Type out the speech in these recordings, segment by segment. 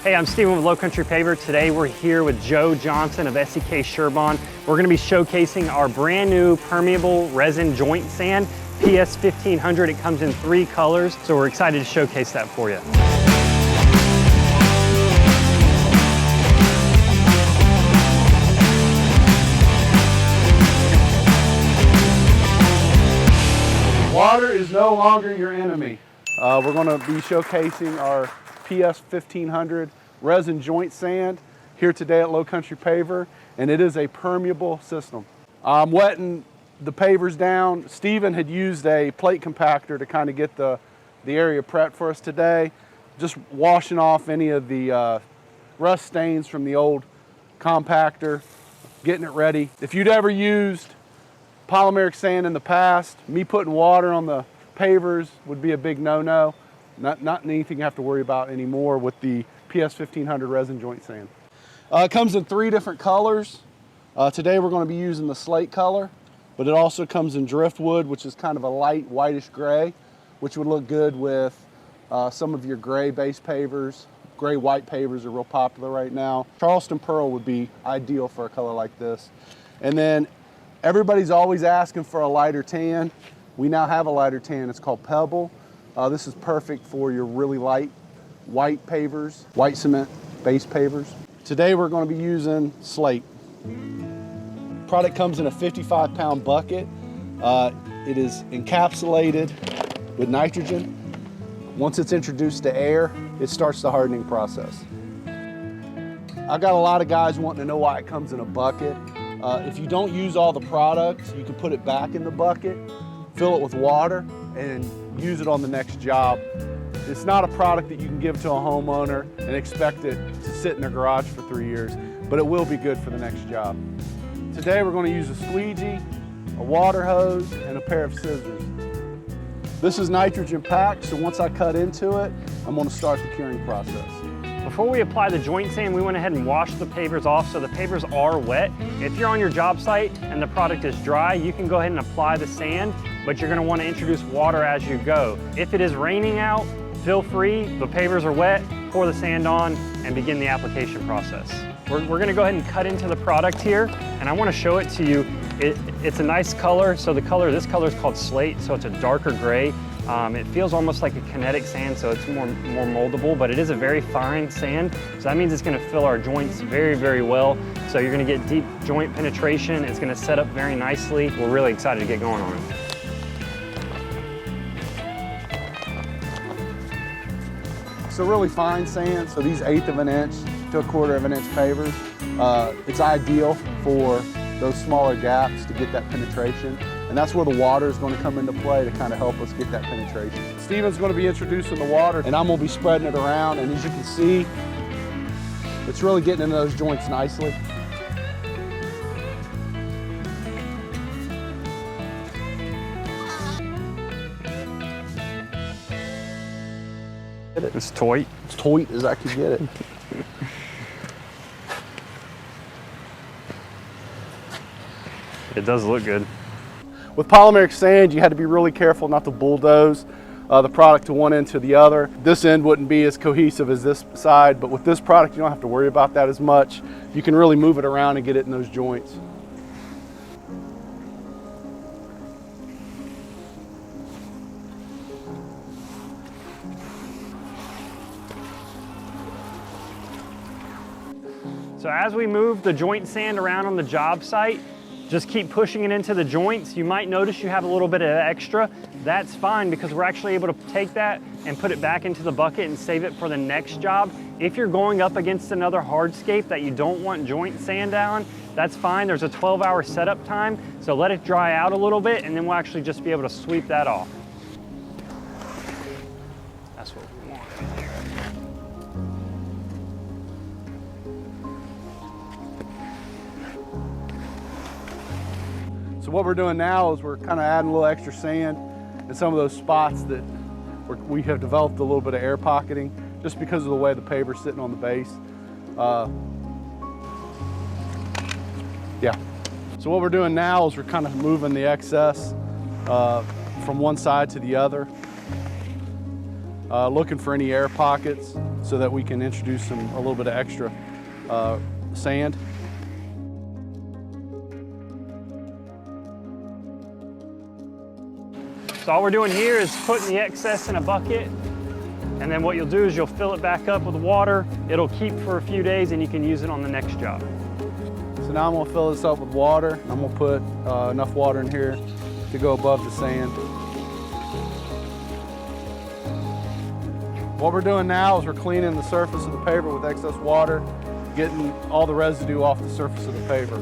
Hey, I'm Steven with Lowcountry Paver. Today we're here with Joe Johnson of SEK Sherborne. We're going to be showcasing our brand new permeable resin joint sand, PS-1500. It comes in 3 colors, so we're excited to showcase that for you. Water is no longer your enemy. We're going to be showcasing our PS-1500 resin joint sand here today at Lowcountry Paver, and it is a permeable system. I'm wetting the pavers down. Steven had used a plate compactor to kind of get the area prepped for us today. Just washing off any of the rust stains from the old compactor, getting it ready. If you'd ever used polymeric sand in the past, me putting water on the pavers would be a big no-no. Not anything you have to worry about anymore with the PS-1500 resin joint sand. It comes in 3 different colors. Today we're going to be using the slate color, but it also comes in driftwood, which is kind of a light whitish gray, which would look good with some of your gray base pavers. Gray white pavers are real popular right now. Charleston Pearl would be ideal for a color like this. And then everybody's always asking for a lighter tan. We now have a lighter tan. It's called Pebble. This is perfect for your really light white pavers, white cement base pavers. Today we're going to be using slate. Product comes in a 55-pound bucket. It is encapsulated with nitrogen. Once it's introduced to air, it starts the hardening process. I got a lot of guys wanting to know why it comes in a bucket. If you don't use all the products, you can put it back in the bucket, fill it with water, and use it on the next job. It's not a product that you can give to a homeowner and expect it to sit in their garage for 3 years, but it will be good for the next job. Today we're going to use a squeegee, a water hose, and a pair of scissors. This is nitrogen packed, so once I cut into it, I'm going to start the curing process. Before we apply the joint sand, we went ahead and washed the pavers off so the pavers are wet. If you're on your job site and the product is dry, you can go ahead and apply the sand, but you're going to want to introduce water as you go. If it is raining out, feel free, the pavers are wet, pour the sand on and begin the application process. We're going to go ahead and cut into the product here, and I want to show it to you. It's a nice color, so this color is called slate, so it's a darker gray. It feels almost like a kinetic sand, so it's more moldable, but it is a very fine sand, so that means it's going to fill our joints very, very well. So you're going to get deep joint penetration. It's going to set up very nicely. We're really excited to get going on it. It's a really fine sand, so these 1/8 of an inch to 1/4 of an inch pavers, it's ideal for those smaller gaps to get that penetration. And that's where the water is going to come into play to kind of help us get that penetration. Steven's going to be introducing the water, and I'm going to be spreading it around. And as you can see, it's really getting into those joints nicely. It's tight. As tight as I can get it. It does look good. With polymeric sand, you had to be really careful not to bulldoze the product to one end to the other. This end wouldn't be as cohesive as this side, but with this product, you don't have to worry about that as much. You can really move it around and get it in those joints. So as we move the joint sand around on the job site, just keep pushing it into the joints. You might notice you have a little bit of extra. That's fine because we're actually able to take that and put it back into the bucket and save it for the next job. If you're going up against another hardscape that you don't want joint sand on, that's fine. There's a 12-hour setup time, so let it dry out a little bit and then we'll actually just be able to sweep that off. That's what we want right there. So what we're doing now is we're kind of adding a little extra sand in some of those spots that we have developed a little bit of air pocketing just because of the way the paver's sitting on the base. Yeah. So what we're doing now is we're kind of moving the excess from one side to the other. looking for any air pockets so that we can introduce a little bit of extra sand. So all we're doing here is putting the excess in a bucket, and then what you'll do is you'll fill it back up with water. It'll keep for a few days and you can use it on the next job. So now I'm gonna fill this up with water. I'm gonna put enough water in here to go above the sand. What we're doing now is we're cleaning the surface of the paver with excess water, getting all the residue off the surface of the paver.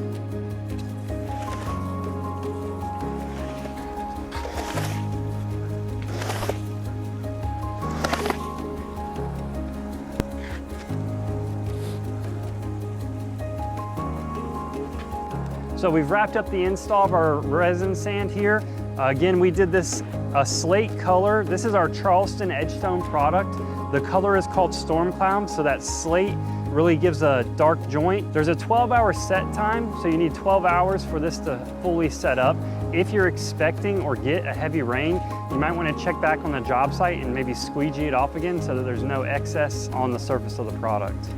So we've wrapped up the install of our resin sand here. Again, we did this a slate color. This is our Charleston Edgestone product. The color is called Storm Cloud, so that slate really gives a dark joint. There's a 12-hour set time, so you need 12 hours for this to fully set up. If you're expecting or get a heavy rain, you might want to check back on the job site and maybe squeegee it off again so that there's no excess on the surface of the product.